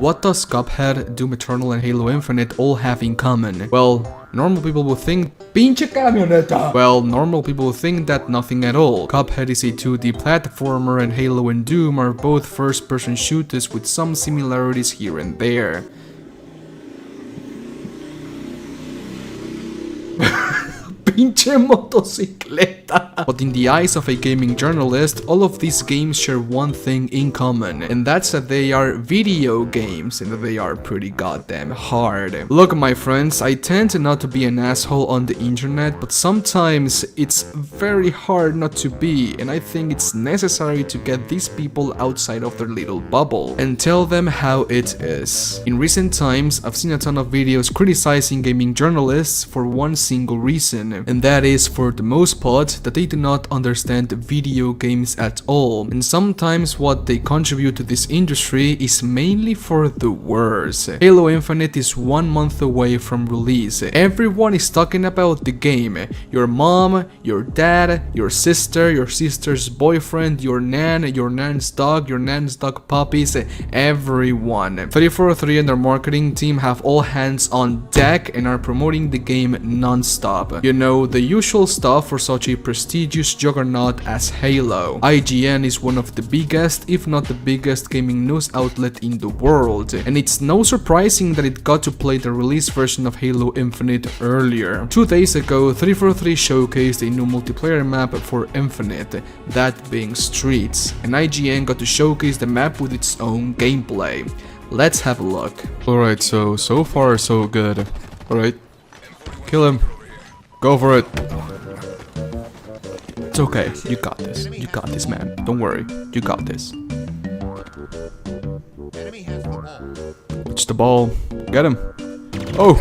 What does Cuphead, Doom Eternal and Halo Infinite all have in common? Well, normal people will think Pinche camioneta! Well, normal people will think that nothing at all. Cuphead is a 2D platformer and Halo and Doom are both first-person shooters with some similarities here and there. Pinche motocicleta! But in the eyes of a gaming journalist, all of these games share one thing in common, and that's that they are video games, and that they are pretty goddamn hard. Look, my friends, I tend not to be an asshole on the internet, but sometimes it's very hard not to be, and I think it's necessary to get these people outside of their little bubble, and tell them how it is. In recent times, I've seen a ton of videos criticizing gaming journalists for one single reason, and that is, for the most part, that they do not understand video games at all, and sometimes what they contribute to this industry is mainly for the worse. Halo Infinite is 1 month away from release. Everyone is talking about the game. Your mom, your dad, your sister's boyfriend, your nan's dog, your nan's dog puppies, everyone. 343 and their marketing team have all hands on deck and are promoting the game non-stop. You know, the usual stuff for such a prestigious juggernaut as Halo. IGN is one of the biggest, if not the biggest, gaming news outlet in the world, and it's no surprising that it got to play the release version of Halo Infinite earlier. 2 days ago, 343 showcased a new multiplayer map for Infinite, that being Streets, and IGN got to showcase the map with its own gameplay. Let's have a look. Alright, so far so good. Alright, kill him. Go for it. It's okay. You got this. You got this, man. Don't worry. You got this. It's the ball. Get him. Oh.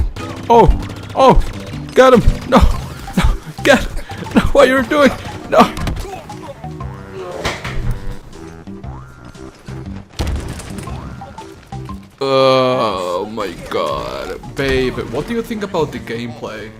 Oh. Oh. Get him. No. No. Get him. No. What you're doing? No. Oh my god. Babe, what do you think about the gameplay?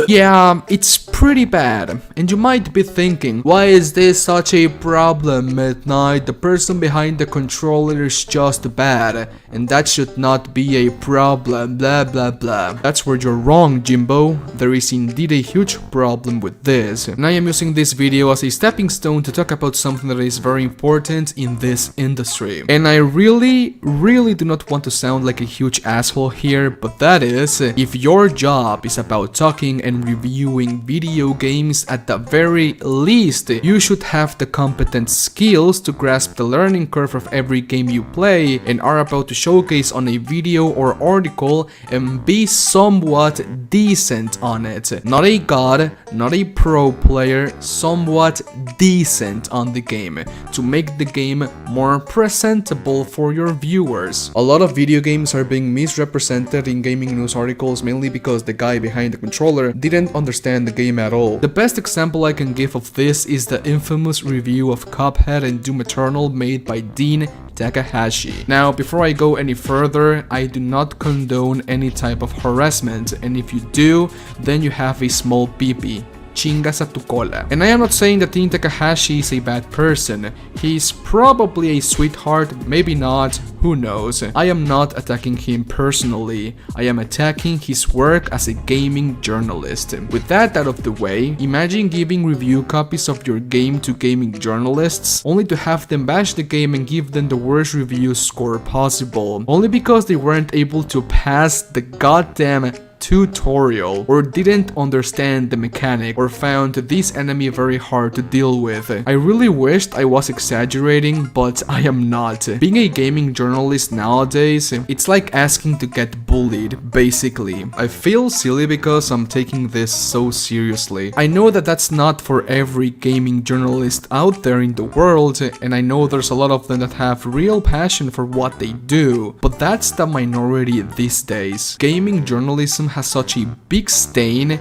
Yeah, it's pretty bad, and you might be thinking, why is this such a problem, Midnight? The person behind the controller is just bad, and that should not be a problem, blah blah blah. That's where you're wrong, Jimbo. There is indeed a huge problem with this, and I am using this video as a stepping stone to talk about something that is very important in this industry. And I really do not want to sound like a huge asshole here, but that is, if your job is about talking and reviewing video games, at the very least, you should have the competent skills to grasp the learning curve of every game you play and are about to showcase on a video or article, and be somewhat decent on it. Not a god, not a pro player, somewhat decent on the game, to make the game more presentable for your viewers. A lot of video games are being misrepresented in gaming news articles mainly because the guy behind the controller didn't understand the game at all. The best example I can give of this is the infamous review of Cuphead and Doom Eternal made by Dean Takahashi. Now, before I go any further, I do not condone any type of harassment, and if you do, then you have a small pee-pee. Chingas a tu cola. And I am not saying that Dean Takahashi is a bad person. He's probably a sweetheart, maybe not, who knows. I am not attacking him personally. I am attacking his work as a gaming journalist. With that out of the way, imagine giving review copies of your game to gaming journalists, only to have them bash the game and give them the worst review score possible, only because they weren't able to pass the goddamn tutorial, or didn't understand the mechanic, or found this enemy very hard to deal with. I really wished I was exaggerating, but I am not. Being a gaming journalist nowadays, it's like asking to get bullied, basically. I feel silly because I'm taking this so seriously. I know that that's not for every gaming journalist out there in the world, and I know there's a lot of them that have real passion for what they do, but that's the minority these days. Gaming journalism has such a big stain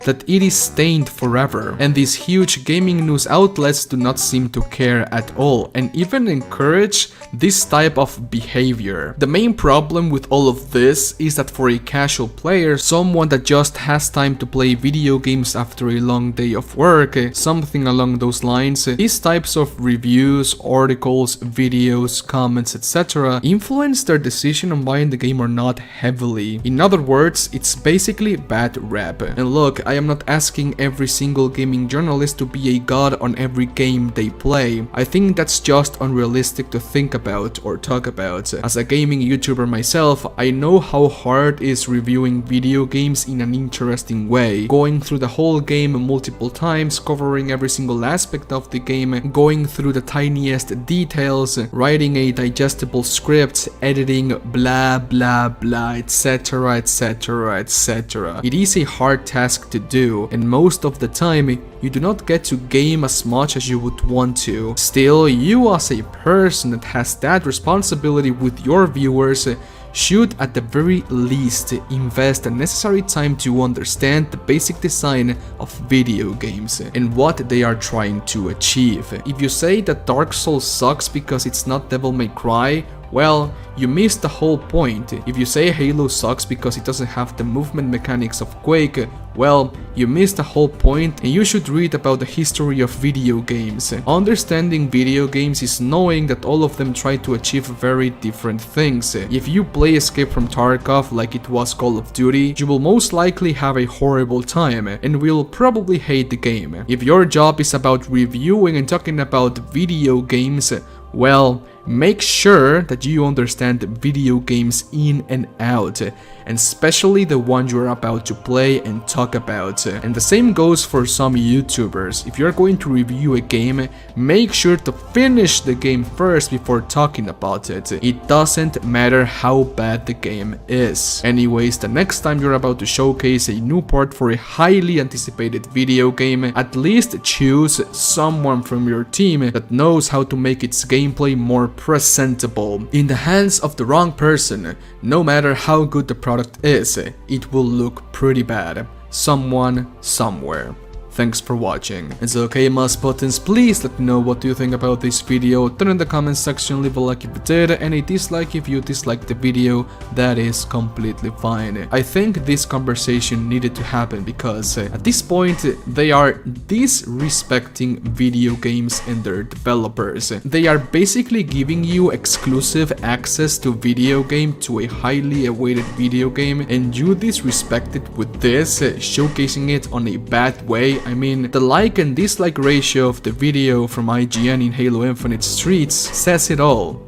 that it is stained forever, and these huge gaming news outlets do not seem to care at all and even encourage this type of behavior. The main problem with all of this is that for a casual player, someone that just has time to play video games after a long day of work, something along those lines, these types of reviews, articles, videos, comments, etc. influence their decision on buying the game or not heavily. In other words, it's basically bad rep. And look, I am not asking every single gaming journalist to be a god on every game they play. I think that's just unrealistic to think about or talk about. As a gaming YouTuber myself, I know how hard it is reviewing video games in an interesting way, going through the whole game multiple times, covering every single aspect of the game, going through the tiniest details, writing a digestible script, editing, blah blah blah, etc, etc, etc. It is a hard task to do, and most of the time you do not get to game as much as you would want to. Still, you as a person that has that responsibility with your viewers should at the very least invest the necessary time to understand the basic design of video games and what they are trying to achieve. If you say that Dark Souls sucks because it's not Devil May Cry, well, you missed the whole point. If you say Halo sucks because it doesn't have the movement mechanics of Quake, well, you missed the whole point, and you should read about the history of video games. Understanding video games is knowing that all of them try to achieve very different things. If you play Escape from Tarkov like it was Call of Duty, you will most likely have a horrible time and will probably hate the game. If your job is about reviewing and talking about video games, well, make sure that you understand video games in and out, and especially the one you're about to play and talk about. And the same goes for some YouTubers. If you're going to review a game, make sure to finish the game first before talking about it. It doesn't matter how bad the game is. Anyways, the next time you're about to showcase a new part for a highly anticipated video game, at least choose someone from your team that knows how to make its gameplay more presentable. In the hands of the wrong person, no matter how good the product is, it will look pretty bad. Someone, somewhere. Thanks for watching. It's okay, mouse buttons, please let me know what you think about this video. Turn in the comment section, leave a like if you did, and a dislike if you disliked the video. That is completely fine. I think this conversation needed to happen because at this point they are disrespecting video games and their developers. They are basically giving you exclusive access to video game, to a highly awaited video game, and you disrespect it with this, showcasing it on a bad way. I mean, the like and dislike ratio of the video from IGN in Halo Infinite Streets says it all.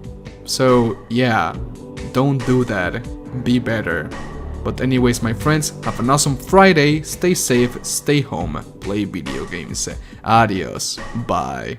So yeah, don't do that, be better. But anyways, my friends, have an awesome Friday, stay safe, stay home, play video games. Adios, bye.